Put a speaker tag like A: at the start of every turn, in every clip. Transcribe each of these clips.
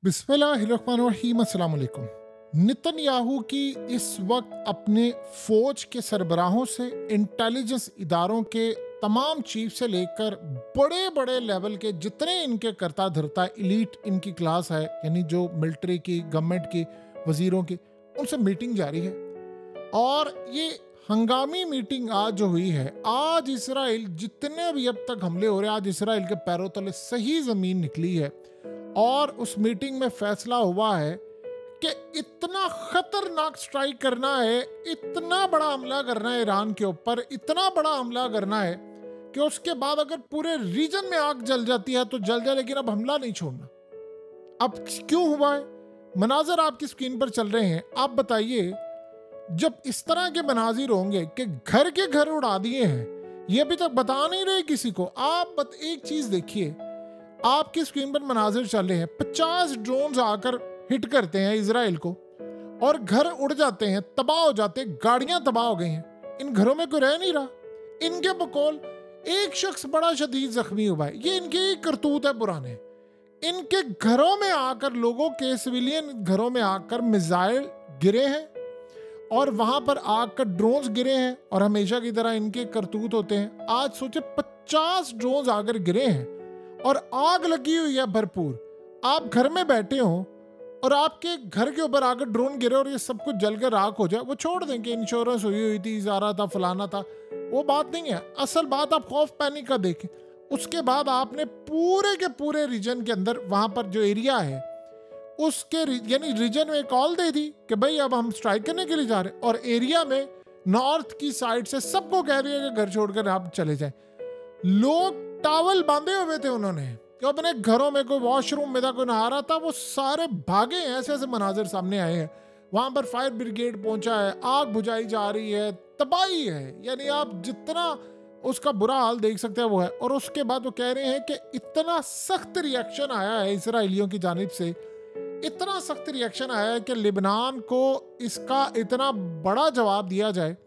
A: बिस्मिल्लाहिर्रहमानिर्रहीम अस्सलाम वालेकुम। नेतन्याहू की इस वक्त अपने फौज के सरबराहों से, इंटेलिजेंस इदारों के तमाम चीफ से लेकर बड़े बड़े लेवल के जितने इनके करता धरता इलीट इनकी क्लास है, यानी जो मिलिट्री की, गवर्नमेंट की, वजीरों की, उनसे मीटिंग जारी है। और ये हंगामी मीटिंग आज जो हुई है, आज इसराइल जितने भी अब तक हमले हो रहे हैं, आज इसराइल के पैरों तले सही जमीन निकली है। और उस मीटिंग में फैसला हुआ है कि इतना खतरनाक स्ट्राइक करना है, इतना बड़ा हमला करना है ईरान के ऊपर, इतना बड़ा हमला करना है कि उसके बाद अगर पूरे रीजन में आग जल जाती है तो जल जाए, लेकिन अब हमला नहीं छोड़ना। अब क्यों हुआ है? मनाजर आपकी स्क्रीन पर चल रहे हैं। आप बताइए, जब इस तरह के मनाजिर होंगे कि घर के घर उड़ा दिए हैं, ये अभी तक बता नहीं रहे किसी को। आप एक चीज देखिए, आपकी स्क्रीन पर मनाजिर चल रहे हैं। 50 ड्रोन्स आकर हिट करते हैं इजराइल को और घर उड़ जाते हैं, तबाह हो जाते हैं, गाड़ियां तबाह हो गई हैं। इन घरों में कोई रह नहीं रहा। इनके बकौल एक शख्स बड़ा शदीद जख्मी हुआ है। ये इनके करतूत है पुराने। इनके घरों में आकर, लोगों के सिविलियन घरों में आकर मिसाइल गिरे हैं और वहां पर आकर ड्रोन्स गिरे हैं, और हमेशा की तरह इनके करतूत होते हैं। आज सोचे 50 ड्रोन्स आकर गिरे हैं और आग लगी हुई है भरपूर। आप घर में बैठे हो और आपके घर के ऊपर आकर ड्रोन गिरे और ये सब कुछ जलकर राख हो जाए, वो छोड़ दें कि इंश्योरेंस हुई थी, इजारा था, फलाना था, वो बात नहीं है। असल बात आप खौफ पैनिक का देखें। उसके बाद आपने पूरे के पूरे रीजन के अंदर, वहां पर जो एरिया है उसके यानी रीजन में कॉल दे दी कि भाई अब हम स्ट्राइक करने के लिए जा रहे हैं, और एरिया में नॉर्थ की साइड से सबको कह रही है कि घर छोड़कर आप चले जाएं। लोग टावल बांधे हुए थे उन्होंने, कि अपने घरों में, कोई वॉशरूम में था, कोई नहा रहा था, वो सारे भागे हैं। ऐसे ऐसे मनाजिर सामने आए हैं। वहां पर फायर ब्रिगेड पहुंचा है, आग बुझाई जा रही है, तबाही है। यानी आप जितना उसका बुरा हाल देख सकते हैं वो है। और उसके बाद वो कह रहे हैं कि इतना सख्त रिएक्शन आया है इसराइलियों की जानिब से, इतना सख्त रिएक्शन आया है कि लिबनान को इसका इतना बड़ा जवाब दिया जाए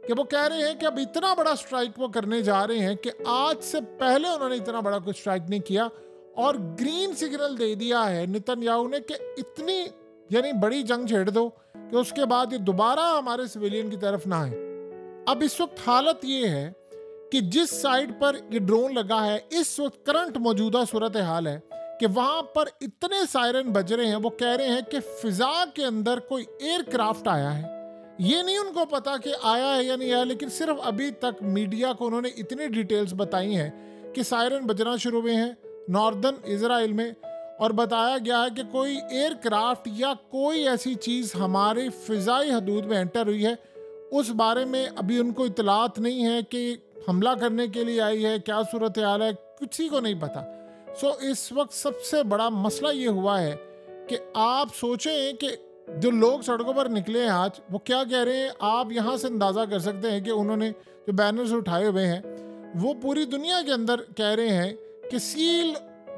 A: कि वो कह रहे हैं कि अब इतना बड़ा स्ट्राइक वो करने जा रहे हैं कि आज से पहले उन्होंने इतना बड़ा कोई स्ट्राइक नहीं किया। और ग्रीन सिग्नल दे दिया है नेतन्याहू ने कि इतनी यानी बड़ी जंग छेड़ दो कि उसके बाद ये दोबारा हमारे सिविलियन की तरफ ना आए। अब इस वक्त हालत ये है कि जिस साइड पर ये ड्रोन लगा है, इस वक्त करंट मौजूदा सूरत हाल है कि वहां पर इतने सायरन बज रहे हैं। वो कह रहे हैं कि फिजा के अंदर कोई एयरक्राफ्ट आया है। ये नहीं उनको पता कि आया है या नहीं आया, लेकिन सिर्फ अभी तक मीडिया को उन्होंने इतनी डिटेल्स बताई हैं कि सायरन बजना शुरू हुए हैं नॉर्दर्न इजराइल में, और बताया गया है कि कोई एयरक्राफ्ट या कोई ऐसी चीज़ हमारे फिजाई हदूद में एंटर हुई है। उस बारे में अभी उनको इतलात नहीं है कि हमला करने के लिए आई है, क्या सूरत हाल है, किसी को नहीं पता। सो इस वक्त सबसे बड़ा मसला ये हुआ है कि आप सोचें कि जो लोग सड़कों पर निकले हैं आज, वो क्या कह रहे हैं। आप यहाँ से अंदाज़ा कर सकते हैं कि उन्होंने जो बैनर्स उठाए हुए हैं, वो पूरी दुनिया के अंदर कह रहे हैं कि सील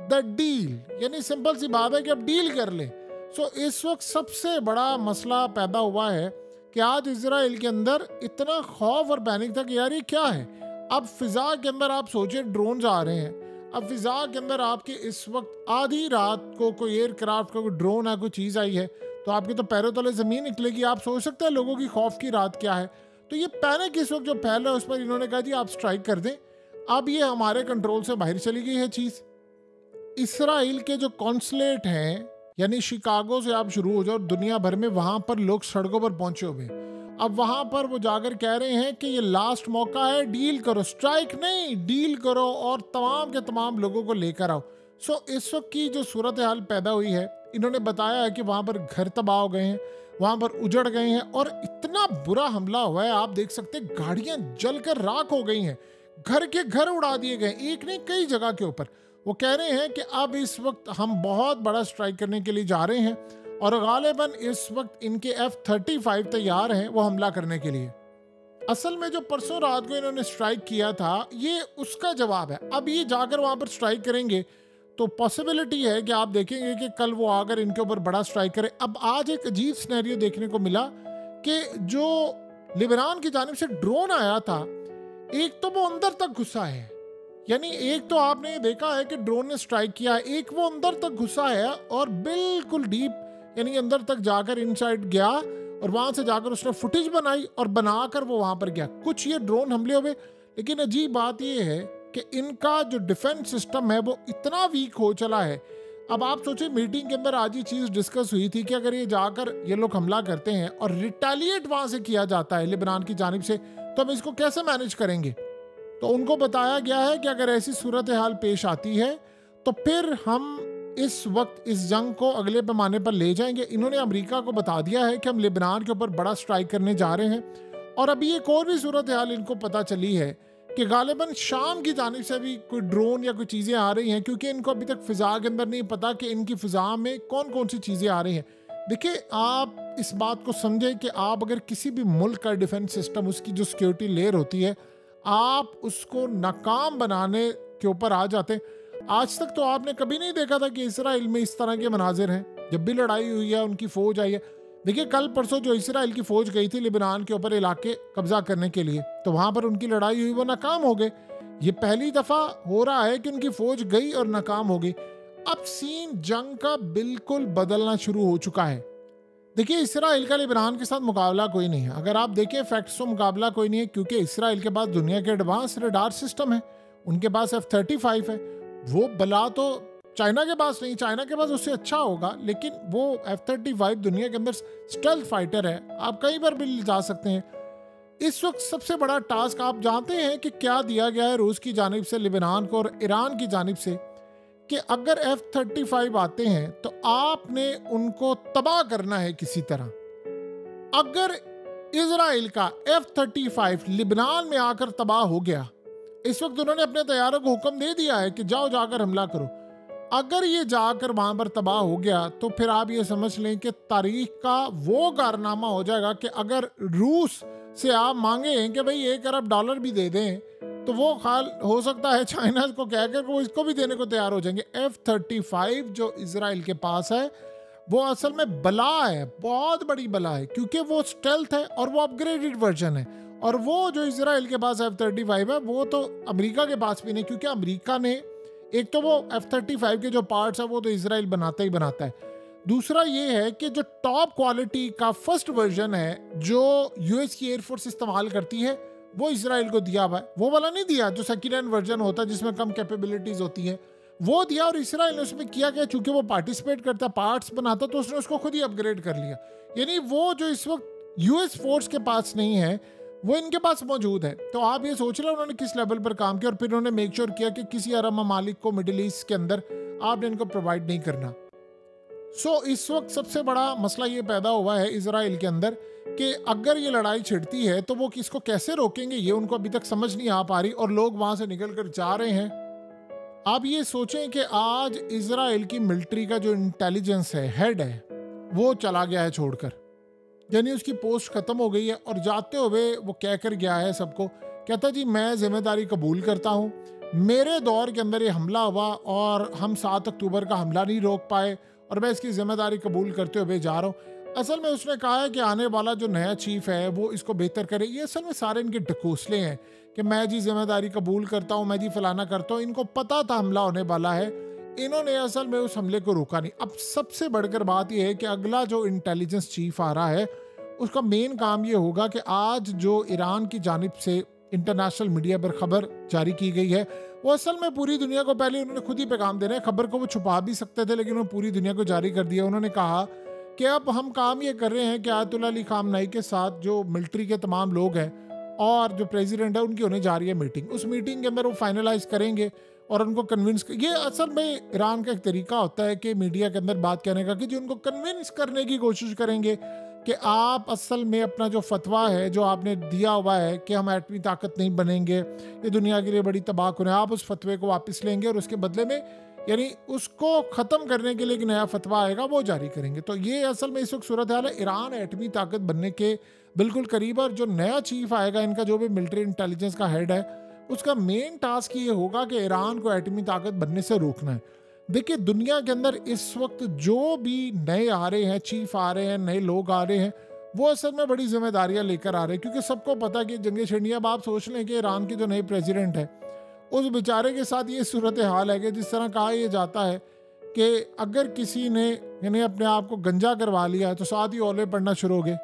A: द डील, यानी सिंपल सी बात है कि अब डील कर ले। सो इस वक्त सबसे बड़ा मसला पैदा हुआ है कि आज इजराइल के अंदर इतना खौफ और पैनिक था कि यार ये क्या है। अब फिजा के अंदर आप सोचिए ड्रोन आ रहे हैं। अब फिजा के अंदर आपके इस वक्त आधी रात को कोई एयरक्राफ्ट का कोई ड्रोन है, कोई चीज़ आई है, तो आपके तो पैरों तले ज़मीन निकलेगी। आप सोच सकते हैं लोगों की खौफ की रात क्या है। तो ये पैनिक इस वक्त जो फैल रहा है, उस पर इन्होंने कहा जी आप स्ट्राइक कर दें। अब ये हमारे कंट्रोल से बाहर चली गई है चीज़। इसराइल के जो कॉन्सुलेट हैं, यानी शिकागो से आप शुरू हो जाओ, दुनिया भर में वहाँ पर लोग सड़कों पर पहुँचे हुए। अब वहाँ पर वो जाकर कह रहे हैं कि ये लास्ट मौका है, डील करो, स्ट्राइक नहीं, डील करो और तमाम के तमाम लोगों को लेकर आओ। सो इस वक्त की जो सूरत हाल पैदा हुई है, इन्होंने बताया है कि वहाँ पर घर तबाह हो गए हैं, वहाँ पर उजड़ गए हैं, और इतना बुरा हमला हुआ है। आप देख सकते हैं गाड़ियाँ जलकर राख हो गई हैं, घर के घर उड़ा दिए गए, एक नहीं कई जगह के ऊपर। वो कह रहे हैं कि अब इस वक्त हम बहुत बड़ा स्ट्राइक करने के लिए जा रहे हैं, और गालिबन इस वक्त इनके F-35 तैयार हैं वो हमला करने के लिए। असल में जो परसों रात को इन्होंने स्ट्राइक किया था, ये उसका जवाब है। अब ये जाकर वहाँ पर स्ट्राइक करेंगे तो पॉसिबिलिटी है कि आप देखेंगे कि कल वो आकर इनके ऊपर बड़ा स्ट्राइक करे। अब आज एक अजीब सिनेरियो देखने को मिला कि जो लिबनान की जानिब से ड्रोन आया था, एक तो वो अंदर तक घुसा है, यानी एक तो आपने देखा है कि ड्रोन ने स्ट्राइक किया है, एक वो अंदर तक घुसा है और बिल्कुल डीप यानी अंदर तक जाकर इनसाइड गया और वहां से जाकर उसने फुटेज बनाई और बनाकर वो वहां पर गया। कुछ ये ड्रोन हमले हुए, लेकिन अजीब बात ये है कि इनका जो डिफेंस सिस्टम है वो इतना वीक हो चला है। अब आप सोचिए, मीटिंग के अंदर आज ये चीज डिस्कस हुई थी कि अगर ये जाकर ये लोग हमला करते हैं और रिटेलिएट वहां से किया जाता है लेबनान की जानिब से, तो हम इसको कैसे मैनेज करेंगे। तो उनको बताया गया है कि अगर ऐसी सूरत हाल पेश आती है तो फिर हम इस वक्त इस जंग को अगले पैमाने पर ले जाएंगे। इन्होंने अमेरिका को बता दिया है कि हम लेबनान के ऊपर बड़ा स्ट्राइक करने जा रहे हैं। और अभी एक और भी सूरत हाल इनको पता चली है कि गालिबन शाम की जानिब से भी कोई ड्रोन या कोई चीज़ें आ रही हैं, क्योंकि इनको अभी तक फ़िज़ा के अंदर नहीं पता कि इनकी फ़िज़ा में कौन कौन सी चीज़ें आ रही हैं। देखिए, आप इस बात को समझें कि आप अगर किसी भी मुल्क का डिफेंस सिस्टम, उसकी जो सिक्योरिटी लेयर होती है, आप उसको नाकाम बनाने के ऊपर आ जाते हैं। आज तक तो आपने कभी नहीं देखा था कि इसराइल में इस तरह के मनाजिर हैं। जब भी लड़ाई हुई है, उनकी फौज आई है। देखिए, कल परसों जो इसराइल की फौज गई थी लेबनान के ऊपर इलाके कब्जा करने के लिए, तो वहां पर उनकी लड़ाई हुई, वो नाकाम हो गए। ये पहली दफा हो रहा है कि उनकी फौज गई और नाकाम हो गई। अब सीन जंग का बिल्कुल बदलना शुरू हो चुका है। देखिए, इसराइल का लेबनान के साथ मुकाबला कोई नहीं है। अगर आप देखें फैक्ट्स तो मुकाबला कोई नहीं है, क्योंकि इसराइल के पास दुनिया के एडवांस रडार सिस्टम है, उनके पास F-35 है। वो बला तो चाइना के पास नहीं, चाइना के पास उससे अच्छा होगा, लेकिन वो F-35 दुनिया के अंदर स्टेल्थ फाइटर है, आप कहीं पर भी ले जा सकते हैं। इस वक्त सबसे बड़ा टास्क आप जानते हैं कि क्या दिया गया है रूस की जानिब से लेबनान को और ईरान की जानिब से, कि अगर F-35 आते हैं तो आपने उनको तबाह करना है किसी तरह। अगर इजराइल का F-35 लेबनान में आकर तबाह हो गया, इस वक्त उन्होंने अपने तैयारों को हुक्म दे दिया है कि जाओ जाकर हमला करो। अगर ये जाकर वहां पर तबाह हो गया तो फिर आप ये समझ लें कि तारीख का वो कारनामा हो जाएगा कि अगर रूस से आप मांगे कि भाई $1 अरब भी दे दें, तो वो खाल हो सकता है चाइना को कहकर वो इसको भी देने को तैयार हो जाएंगे। F-35 जो इजराइल के पास है वो असल में बला है, बहुत बड़ी बला है, क्योंकि वो स्टेल्थ है और वो अपग्रेडेड वर्जन है। और वो जो इजराइल के पास F-35 है वो तो अमेरिका के पास भी नहीं, क्योंकि अमेरिका ने एक तो वो F-35 के जो पार्ट्स है वो तो इजराइल बनाता ही बनाता है। दूसरा ये है कि जो टॉप क्वालिटी का फर्स्ट वर्जन है जो यूएस की एयरफोर्स इस्तेमाल करती है वो इजराइल को दिया हुआ है। वो वाला नहीं दिया जो सेकेंड हैंड वर्जन होता है जिसमें कम कैपेबिलिटीज होती है, वो दिया। और इसराइल ने उसमें किया गया, चूंकि वो पार्टिसिपेट करता, पार्ट्स बनाता, तो उसने उसको खुद ही अपग्रेड कर लिया। यानी वो जो इस वक्त यूएस फोर्स के पास नहीं है वो इनके पास मौजूद है। तो आप ये सोच रहे उन्होंने किस लेवल पर काम किया, और फिर उन्होंने मेक श्योर किया कि किसी अरब ममालिक को मिडिल ईस्ट के अंदर आपने इनको प्रोवाइड नहीं करना। इस वक्त सबसे बड़ा मसला ये पैदा हुआ है इजराइल के अंदर कि अगर ये लड़ाई छिड़ती है तो वो किसको कैसे रोकेंगे, ये उनको अभी तक समझ नहीं आ पा रही, और लोग वहां से निकल कर जा रहे हैं। आप ये सोचें कि आज इजराइल की मिलिट्री का जो इंटेलिजेंस है, हेड है, वो चला गया है छोड़कर, यानी उसकी पोस्ट खत्म हो गई है। और जाते हुए वो कह कर गया है सबको, कहता जी मैं जिम्मेदारी कबूल करता हूँ, मेरे दौर के अंदर ये हमला हुआ और हम 7 अक्टूबर का हमला नहीं रोक पाए और मैं इसकी जिम्मेदारी कबूल करते हुए जा रहा हूँ। असल में उसने कहा है कि आने वाला जो नया चीफ है वो इसको बेहतर करे। ये असल में सारे इनके ढकोसले हैं कि मैं जी जिम्मेदारी कबूल करता हूँ, मैं जी फलाना करता हूँ। इनको पता था हमला होने वाला है, इन्होंने असल में उस हमले को रोका नहीं। अब सबसे बढ़कर बात यह है कि अगला जो इंटेलिजेंस चीफ आ रहा है उसका मेन काम ये होगा कि आज जो ईरान की जानिब से इंटरनेशनल मीडिया पर खबर जारी की गई है वो असल में पूरी दुनिया को, पहले उन्होंने खुद ही पैगाम देना है, खबर को वो छुपा भी सकते थे लेकिन उन्होंने पूरी दुनिया को जारी कर दिया। उन्होंने कहा कि अब हम काम ये कर रहे हैं कि आयतुल्लाह अली खामनाई के साथ जो मिलिट्री के तमाम लोग हैं और जो प्रेसिडेंट है उनकी होने जा रही है मीटिंग, उस मीटिंग के अंदर वो फाइनलाइज करेंगे और उनको कन्विंस। ये असल में ईरान का एक तरीका होता है कि मीडिया के अंदर बात कहने का, कि जो उनको कन्विंस करने की कोशिश करेंगे कि आप असल में अपना जो फतवा है जो आपने दिया हुआ है कि हम एटमी ताकत नहीं बनेंगे, ये दुनिया के लिए बड़ी तबाहकुन है, आप उस फतवे को वापस लेंगे और उसके बदले में यानी उसको ख़त्म करने के लिए एक नया फतवा आएगा वो जारी करेंगे। तो ये असल में इस वक्त सूरत हाल है, ईरान एटमी ताकत बनने के बिल्कुल करीब। और जो नया चीफ आएगा इनका, जो भी मिलिट्री इंटेलिजेंस का हेड है, उसका मेन टास्क ये होगा कि ईरान को एटमी ताकत बनने से रोकना है। देखिए, दुनिया के अंदर इस वक्त जो भी नए आ रहे हैं, चीफ आ रहे हैं, नए लोग आ रहे हैं, वो असल में बड़ी जिम्मेदारियां लेकर आ रहे हैं, क्योंकि सबको पता है कि जंग छिड़नी। अब आप सोच लें कि ईरान के जो नए प्रेसिडेंट है उस बेचारे के साथ ये सूरत हाल है कि जिस तरह कहा यह जाता है कि अगर किसी ने यानी अपने आप को गंजा करवा लिया है तो साथ ही ओले पड़ना शुरू हो गए।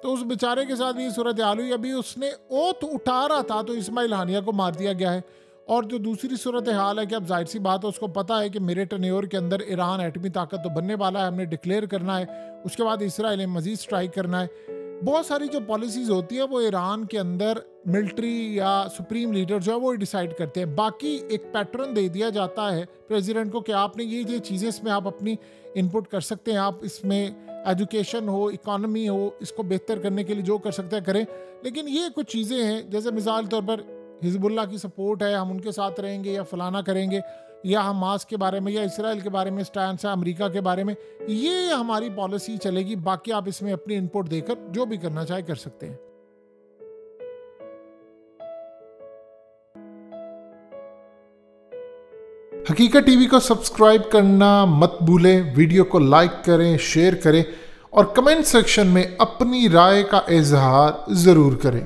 A: तो उस बेचारे के साथ ये सूरत हाल हुई। अभी उसने ओथ उठा रहा था तो इस्माइल हानिया को मार दिया गया है। और जो दूसरी सूरत हाल है कि अब जाहिर सी बात है उसको पता है कि मेरे टर्न्योवर के अंदर ईरान एटमी ताकत तो बनने वाला है, हमने डिक्लेयर करना है, उसके बाद इसराइल ने मजीद स्ट्राइक करना है। बहुत सारी जो पॉलिसीज़ होती है वो ईरान के अंदर मिलिट्री या सुप्रीम लीडर जो है वो डिसाइड करते हैं। बाकी एक पैटर्न दे दिया जाता है प्रेसिडेंट को कि आपने ये चीज़ें इसमें आप अपनी इनपुट कर सकते हैं, आप इसमें एजुकेशन हो, इकॉनमी हो, इसको बेहतर करने के लिए जो कर सकते हैं करें। लेकिन ये कुछ चीज़ें हैं जैसे मिसाल तौर पर हिजबुल्लाह की सपोर्ट है, हम उनके साथ रहेंगे या फलाना करेंगे, या हमास के बारे में या इसराइल के बारे में स्टैंस है, अमेरिका के बारे में, ये हमारी पॉलिसी चलेगी। बाकी आप इसमें अपनी इनपुट देकर जो भी करना चाहे कर सकते हैं।
B: हकीकत टीवी को सब्सक्राइब करना मत भूलें, वीडियो को लाइक करें, शेयर करें और कमेंट सेक्शन में अपनी राय का इजहार ज़रूर करें।